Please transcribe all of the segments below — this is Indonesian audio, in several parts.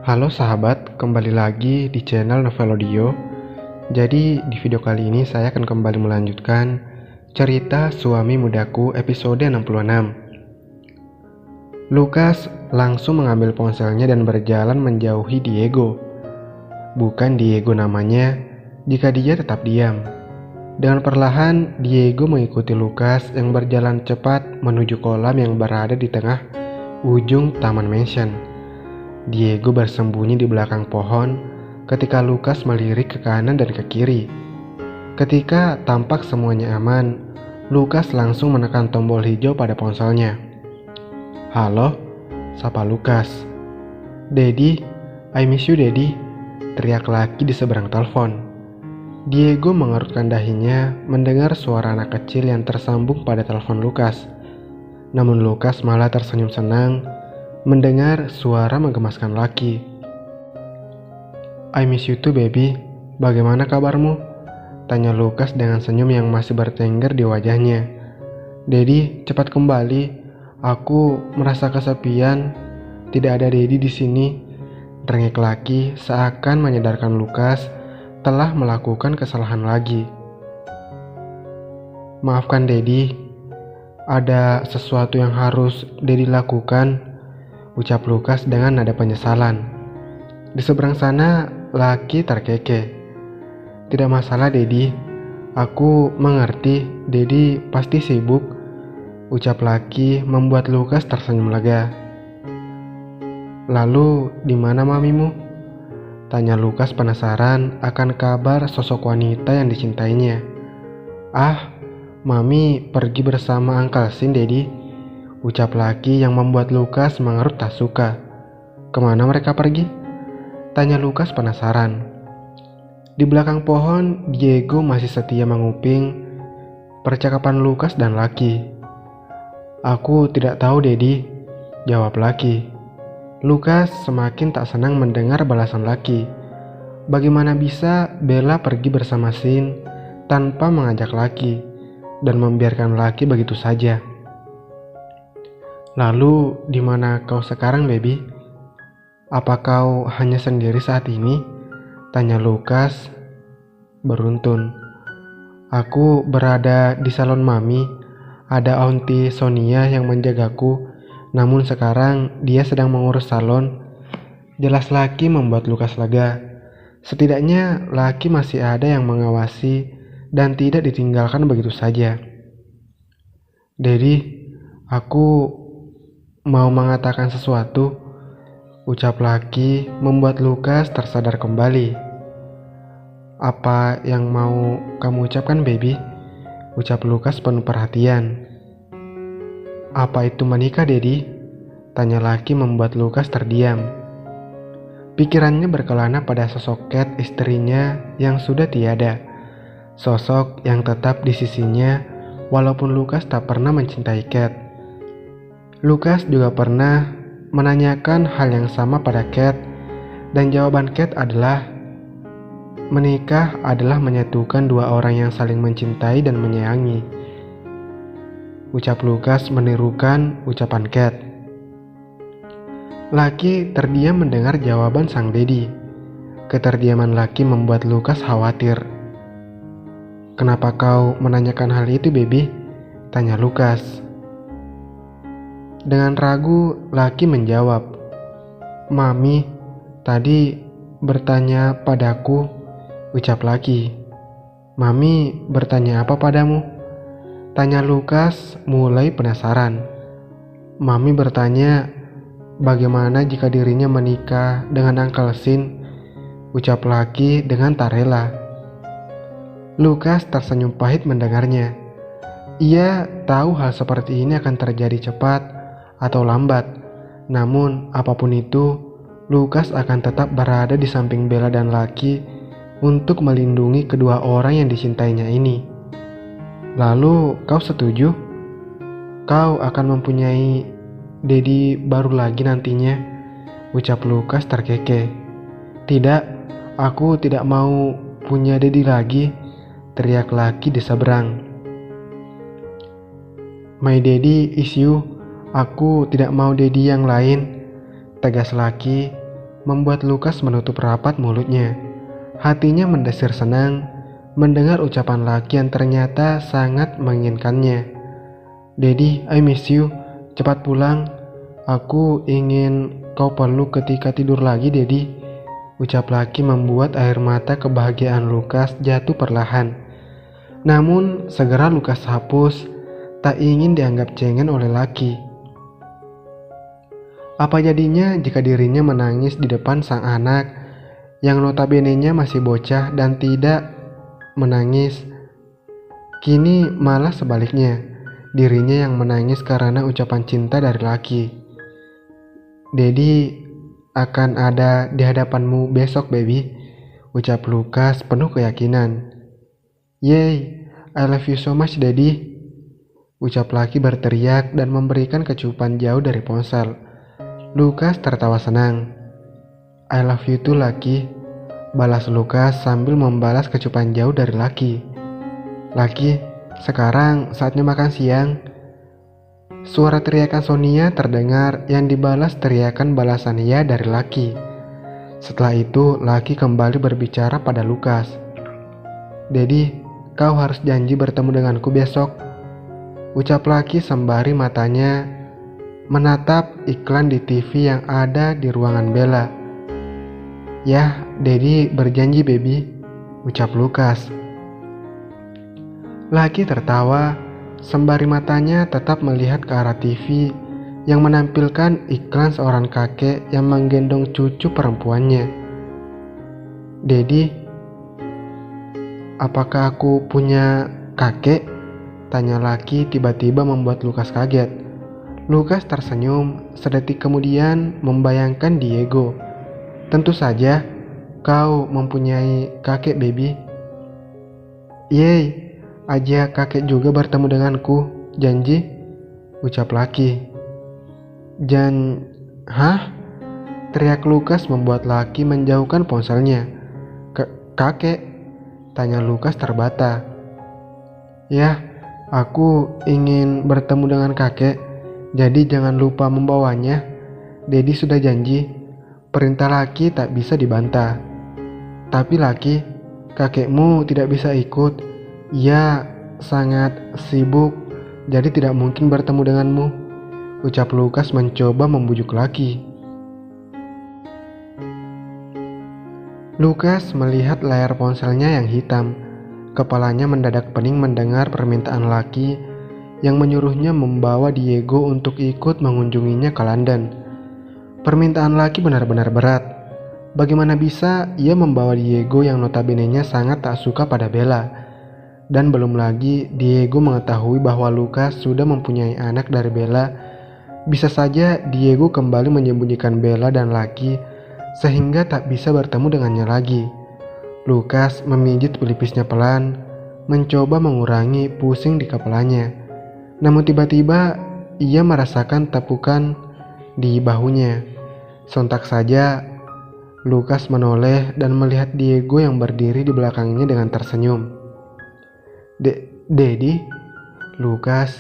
Halo sahabat, kembali lagi di channel Novelodio. Jadi di video kali ini saya akan kembali melanjutkan cerita Suami Mudaku episode 66. Lukas langsung mengambil ponselnya dan berjalan menjauhi Diego. Bukan Diego namanya, jika dia tetap diam. Dengan perlahan, Diego mengikuti Lukas yang berjalan cepat menuju kolam yang berada di tengah ujung taman mansion. Diego bersembunyi di belakang pohon ketika Lukas melirik ke kanan dan ke kiri. Ketika tampak semuanya aman, Lukas langsung menekan tombol hijau pada ponselnya. "Halo," sapa Lukas. "Daddy, I miss you Daddy," teriak laki di seberang telepon. Diego mengerutkan dahinya mendengar suara anak kecil yang tersambung pada telepon Lukas. Namun Lukas malah tersenyum senang mendengar suara menggemaskan laki. "I miss you too baby, bagaimana kabarmu?" tanya Lukas dengan senyum yang masih bertengger di wajahnya. "Daddy, cepat kembali. Aku merasa kesepian. Tidak ada Daddy di sini," rengek laki seakan menyadarkan Lukas telah melakukan kesalahan lagi. "Maafkan Daddy, ada sesuatu yang harus Daddy lakukan," ucap Lukas dengan nada penyesalan. Di seberang sana, laki terkekeh. "Tidak masalah Daddy, aku mengerti Daddy pasti sibuk," ucap laki membuat Lukas tersenyum lega. "Lalu di mana mamimu?" tanya Lukas penasaran akan kabar sosok wanita yang dicintainya. "Ah, mami pergi bersama Uncle Sin Daddy," ucap laki yang membuat Lukas mengerut tak suka. "Kemana mereka pergi?" tanya Lukas penasaran. Di belakang pohon, Diego masih setia menguping percakapan Lukas dan laki. "Aku tidak tahu Daddy," jawab laki. Lukas semakin tak senang mendengar balasan laki. Bagaimana bisa Bella pergi bersama Sin tanpa mengajak laki dan membiarkan laki begitu saja? "Lalu di mana kau sekarang baby? Apa kau hanya sendiri saat ini?" tanya Lukas beruntun. "Aku berada di salon mami. Ada Auntie Sonia yang menjagaku. Namun sekarang dia sedang mengurus salon," jelas laki membuat Lukas lega. Setidaknya laki masih ada yang mengawasi dan tidak ditinggalkan begitu saja. "Daddy, aku mau mengatakan sesuatu," ucap laki membuat Lukas tersadar kembali. "Apa yang mau kamu ucapkan baby?" ucap Lukas penuh perhatian. "Apa itu menikah Daddy?" tanya laki membuat Lukas terdiam. Pikirannya berkelana pada sosok Cat, istrinya yang sudah tiada. Sosok yang tetap di sisinya walaupun Lukas tak pernah mencintai Cat. Lukas juga pernah menanyakan hal yang sama pada Cat, dan jawaban Cat adalah menikah adalah menyatukan dua orang yang saling mencintai dan menyayangi. Ucap Lukas menirukan ucapan Cat. Laki terdiam mendengar jawaban sang Daddy. Keterdiaman laki membuat Lukas khawatir. "Kenapa kau menanyakan hal itu baby?" tanya Lukas. Dengan ragu, laki menjawab, "Mami tadi bertanya padaku," ucap laki. "Mami bertanya apa padamu?" tanya Lukas mulai penasaran. "Mami bertanya bagaimana jika dirinya menikah dengan Uncle Sin," ucap laki dengan tak rela. Lukas tersenyum pahit mendengarnya. Ia tahu hal seperti ini akan terjadi cepat atau lambat. Namun apapun itu, Lukas akan tetap berada di samping Bella dan laki untuk melindungi kedua orang yang dicintainya ini. "Lalu kau setuju? Kau akan mempunyai Daddy baru lagi nantinya," ucap Lukas terkekeh. "Tidak, aku tidak mau punya Daddy lagi," teriak laki di seberang. "My Daddy is you. Aku tidak mau Daddy yang lain," tegas laki membuat Lukas menutup rapat mulutnya. Hatinya mendesir senang mendengar ucapan laki yang ternyata sangat menginginkannya. "Daddy, I miss you. Cepat pulang. Aku ingin kau peluk ketika tidur lagi, Daddy." Ucap laki membuat air mata kebahagiaan Lukas jatuh perlahan. Namun segera Lukas hapus, tak ingin dianggap cengeng oleh laki. Apa jadinya jika dirinya menangis di depan sang anak yang notabene-nya masih bocah dan tidak menangis? Kini malah sebaliknya, dirinya yang menangis karena ucapan cinta dari laki. "Daddy akan ada di hadapanmu besok, baby," ucap Lukas penuh keyakinan. "Yay, I love you so much, Daddy," ucap laki berteriak dan memberikan kecupan jauh dari ponsel. Lukas tertawa senang. "I love you too, Laki," balas Lukas sambil membalas kecupan jauh dari laki. "Laki, sekarang saatnya makan siang." Suara teriakan Sonia terdengar yang dibalas teriakan balasan ya dari laki. Setelah itu laki kembali berbicara pada Lukas. "Daddy, kau harus janji bertemu denganku besok," ucap laki sembari matanya menatap iklan di TV yang ada di ruangan Bella. "Yah, Daddy berjanji, baby," ucap Lukas. Laki tertawa sembari matanya tetap melihat ke arah TV yang menampilkan iklan seorang kakek yang menggendong cucu perempuannya. "Daddy, apakah aku punya kakek?" tanya laki tiba-tiba membuat Lukas kaget. Lukas tersenyum, sedetik kemudian membayangkan Diego. "Tentu saja, kau mempunyai kakek, baby." "Yeay, ajak kakek juga bertemu denganku, janji," ucap laki. Hah?" teriak Lukas membuat laki menjauhkan ponselnya. Kakek?" tanya Lukas terbata. "Yah, aku ingin bertemu dengan kakek. Jadi jangan lupa membawanya. Daddy sudah janji." Perintah laki tak bisa dibantah. "Tapi laki, kakekmu tidak bisa ikut. Ia sangat sibuk, jadi tidak mungkin bertemu denganmu," ucap Lukas mencoba membujuk laki. Lukas melihat layar ponselnya yang hitam. Kepalanya mendadak pening mendengar permintaan laki yang menyuruhnya membawa Diego untuk ikut mengunjunginya ke London. Permintaan laki benar-benar berat. Bagaimana bisa ia membawa Diego yang notabene-nya sangat tak suka pada Bella? Dan belum lagi Diego mengetahui bahwa Lukas sudah mempunyai anak dari Bella. Bisa saja Diego kembali menyembunyikan Bella dan laki sehingga tak bisa bertemu dengannya lagi. Lukas memijit pelipisnya pelan, mencoba mengurangi pusing di kepalanya. Namun tiba-tiba ia merasakan tepukan di bahunya. Sontak saja Lukas menoleh dan melihat Diego yang berdiri di belakangnya dengan tersenyum. "Daddy?" Lukas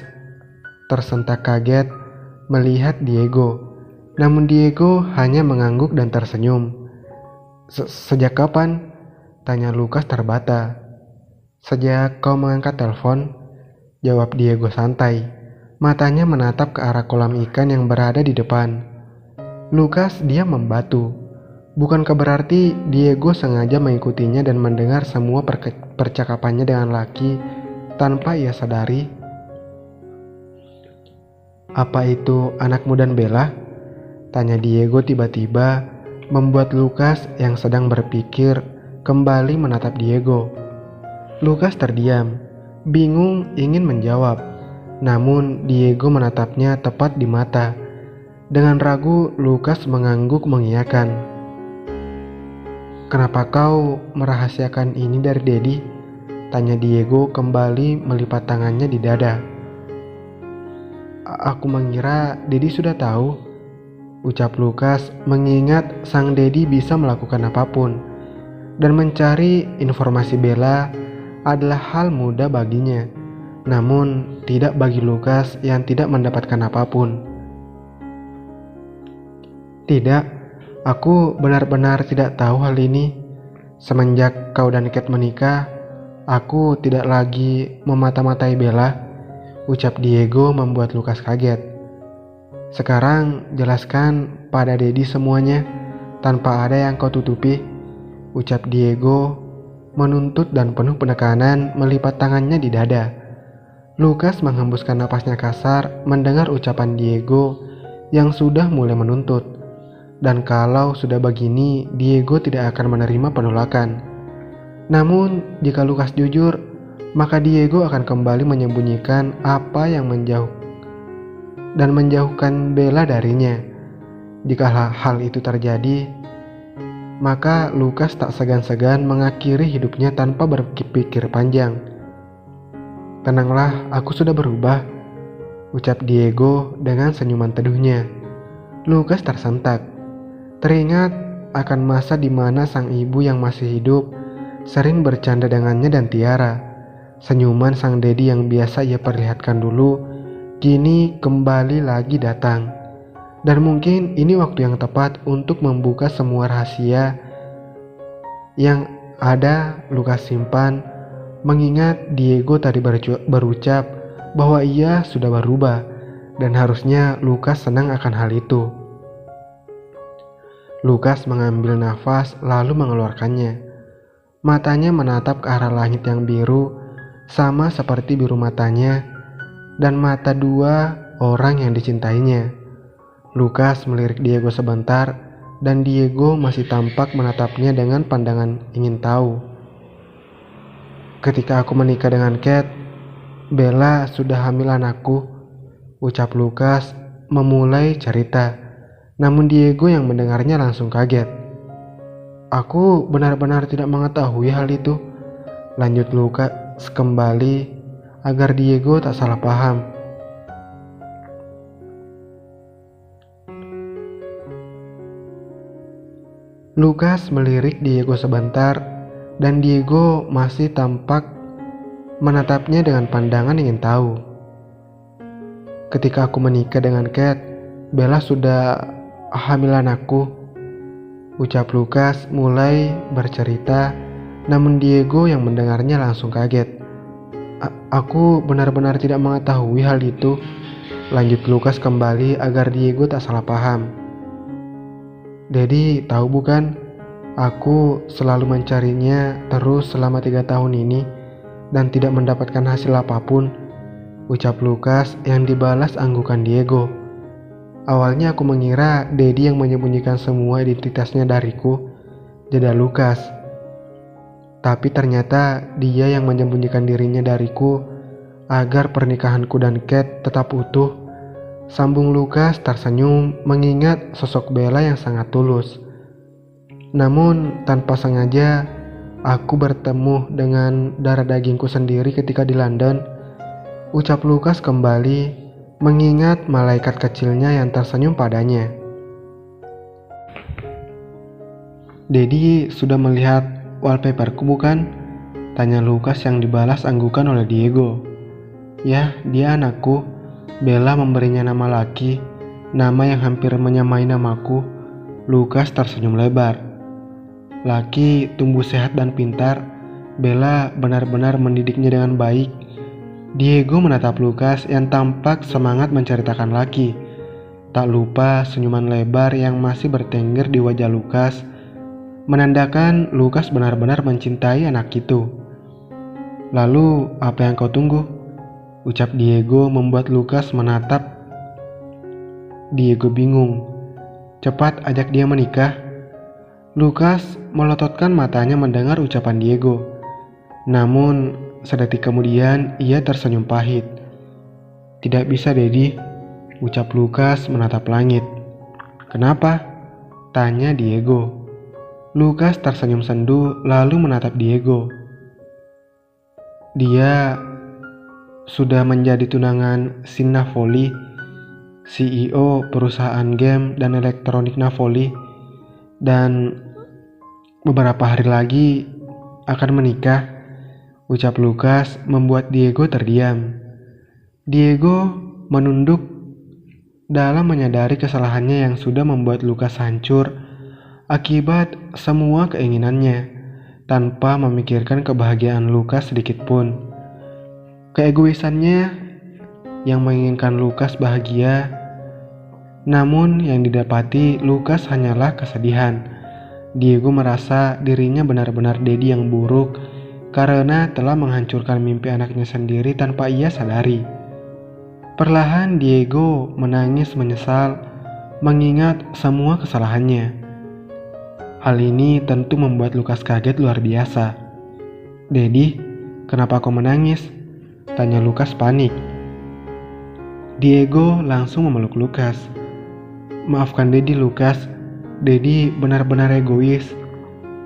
tersentak kaget melihat Diego. Namun Diego hanya mengangguk dan tersenyum. Sejak kapan?" tanya Lukas terbata. "Sejak kau mengangkat telepon," jawab Diego santai. Matanya menatap ke arah kolam ikan yang berada di depan. Lukas diam membatu. Bukankah berarti Diego sengaja mengikutinya dan mendengar semua percakapannya dengan laki tanpa ia sadari? "Apa itu anakmu dan Bella?" tanya Diego tiba-tiba, membuat Lukas yang sedang berpikir kembali menatap Diego. Lukas terdiam, bingung ingin menjawab, namun Diego menatapnya tepat di mata. Dengan ragu, Lukas mengangguk mengiyakan. "Kenapa kau merahasiakan ini dari Daddy?" tanya Diego kembali melipat tangannya di dada. Aku mengira Daddy sudah tahu," ucap Lukas mengingat sang Daddy bisa melakukan apapun, dan mencari informasi Bella adalah hal mudah baginya, namun tidak bagi Lukas yang tidak mendapatkan apapun. "Tidak, Aku benar-benar tidak tahu hal ini. Semenjak kau dan Kate menikah, aku tidak lagi memata-matai Bella, ucap Diego membuat Lukas kaget. Sekarang jelaskan pada Dedi semuanya, tanpa ada yang kau tutupi, ucap Diego menuntut dan penuh penekanan melipat tangannya di dada. Lukas menghembuskan napasnya kasar mendengar ucapan Diego yang sudah mulai menuntut. Dan kalau sudah begini, Diego tidak akan menerima penolakan. Namun, jika Lukas jujur, maka Diego akan kembali menyembunyikan apa yang menjauhkan Bella darinya. Jika hal itu terjadi, maka Lukas tak segan-segan mengakhiri hidupnya tanpa berpikir panjang. Tenanglah, aku sudah berubah, ucap Diego dengan senyuman teduhnya. Lukas tersentak. Teringat akan masa di mana sang ibu yang masih hidup sering bercanda dengannya dan Tiara. Senyuman sang Dedi yang biasa ia perlihatkan dulu, kini kembali lagi datang. Dan mungkin ini waktu yang tepat untuk membuka semua rahasia yang ada Lukas simpan, mengingat Diego tadi berucap bahwa ia sudah berubah, dan harusnya Lukas senang akan hal itu. Lukas mengambil nafas lalu mengeluarkannya. Matanya menatap ke arah langit yang biru, sama seperti biru matanya dan mata dua orang yang dicintainya. Lukas melirik Diego sebentar, dan Diego masih tampak menatapnya dengan pandangan ingin tahu. Ketika aku menikah dengan Kate, Bella sudah hamil anakku, ucap Lukas memulai cerita. Namun Diego yang mendengarnya langsung kaget. Aku benar-benar tidak mengetahui hal itu, lanjut Lukas kembali agar Diego tak salah paham. Lukas melirik Diego sebentar, dan Diego masih tampak menatapnya dengan pandangan ingin tahu. Ketika aku menikah dengan Kate, Bella sudah hamil anakku, ucap Lukas mulai bercerita, namun Diego yang mendengarnya langsung kaget. Aku benar-benar tidak mengetahui hal itu, lanjut Lukas kembali agar Diego tak salah paham. Dedi tahu bukan, aku selalu mencarinya terus selama 3 tahun ini dan tidak mendapatkan hasil apapun, ucap Lukas yang dibalas anggukan Diego. Awalnya aku mengira Dedi yang menyembunyikan semua identitasnya dariku, jeda Lukas. Tapi ternyata dia yang menyembunyikan dirinya dariku agar pernikahanku dan Kate tetap utuh, sambung Lukas tersenyum mengingat sosok Bella yang sangat tulus. Namun tanpa sengaja aku bertemu dengan darah dagingku sendiri ketika di London, ucap Lukas kembali mengingat malaikat kecilnya yang tersenyum padanya. Dedi sudah melihat wallpaperku bukan? Tanya Lukas yang dibalas anggukan oleh Diego. Ya, dia anakku. Bella memberinya nama Lucky, nama yang hampir menyamai namaku. Lukas tersenyum lebar. Lucky tumbuh sehat dan pintar. Bella benar-benar mendidiknya dengan baik. Diego menatap Lukas yang tampak semangat menceritakan Lucky. Tak lupa senyuman lebar yang masih bertengger di wajah Lukas, menandakan Lukas benar-benar mencintai anak itu. Lalu, apa yang kau tunggu? Ucap Diego membuat Lukas menatap. Diego bingung. Cepat ajak dia menikah. Lukas melototkan matanya mendengar ucapan Diego. Namun, sedetik kemudian ia tersenyum pahit. Tidak bisa, Dedi, ucap Lukas menatap langit. Kenapa? Tanya Diego. Lukas tersenyum sendu lalu menatap Diego. Dia sudah menjadi tunangan Sin Napoli, CEO perusahaan game dan elektronik Napoli, dan beberapa hari lagi akan menikah, ucap Lukas membuat Diego terdiam. Diego menunduk dalam menyadari kesalahannya yang sudah membuat Lukas hancur akibat semua keinginannya, tanpa memikirkan kebahagiaan Lukas sedikit pun. Keegoisannya yang menginginkan Lukas bahagia, namun yang didapati Lukas hanyalah kesedihan. Diego merasa dirinya benar-benar Dedi yang buruk karena telah menghancurkan mimpi anaknya sendiri tanpa ia sadari. Perlahan Diego menangis menyesal mengingat semua kesalahannya. Hal ini tentu membuat Lukas kaget luar biasa. "Dedi, kenapa kau menangis?" tanya Lukas panik. Diego langsung memeluk Lukas. "Maafkan Dedi, Lukas. Dedi benar-benar egois.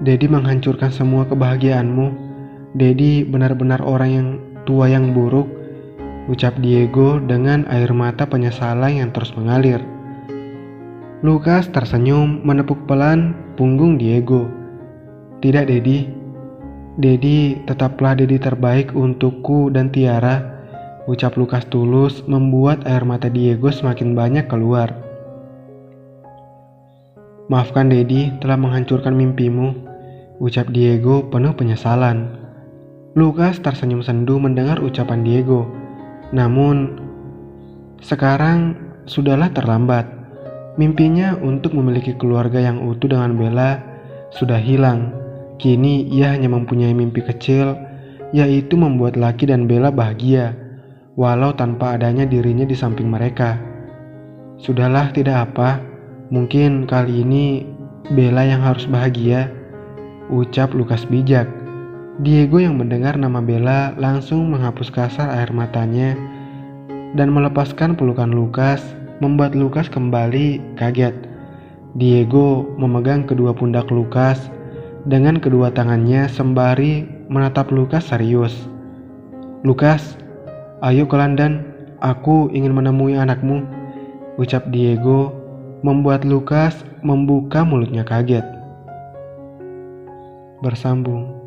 Dedi menghancurkan semua kebahagiaanmu. Dedi benar-benar orang yang tua yang buruk," ucap Diego dengan air mata penyesalan yang terus mengalir. Lukas tersenyum menepuk pelan punggung Diego. "Tidak, Dedi. Dedi tetaplah Dedi terbaik untukku dan Tiara," ucap Lukas tulus membuat air mata Diego semakin banyak keluar. "Maafkan Dedi telah menghancurkan mimpimu," ucap Diego penuh penyesalan. Lukas tersenyum sendu mendengar ucapan Diego. Namun, sekarang sudahlah terlambat. Mimpinya untuk memiliki keluarga yang utuh dengan Bella sudah hilang. Kini ia hanya mempunyai mimpi kecil, yaitu membuat Lucky dan Bella bahagia, walau tanpa adanya dirinya di samping mereka. "Sudahlah, tidak apa. Mungkin kali ini Bella yang harus bahagia," ucap Lukas bijak. Diego yang mendengar nama Bella langsung menghapus kasar air matanya dan melepaskan pelukan Lukas, membuat Lukas kembali kaget. Diego memegang kedua pundak Lukas dengan kedua tangannya sembari menatap Lukas serius. "Lukas, ayo ke London. Aku ingin menemui anakmu," ucap Diego, membuat Lukas membuka mulutnya kaget. Bersambung.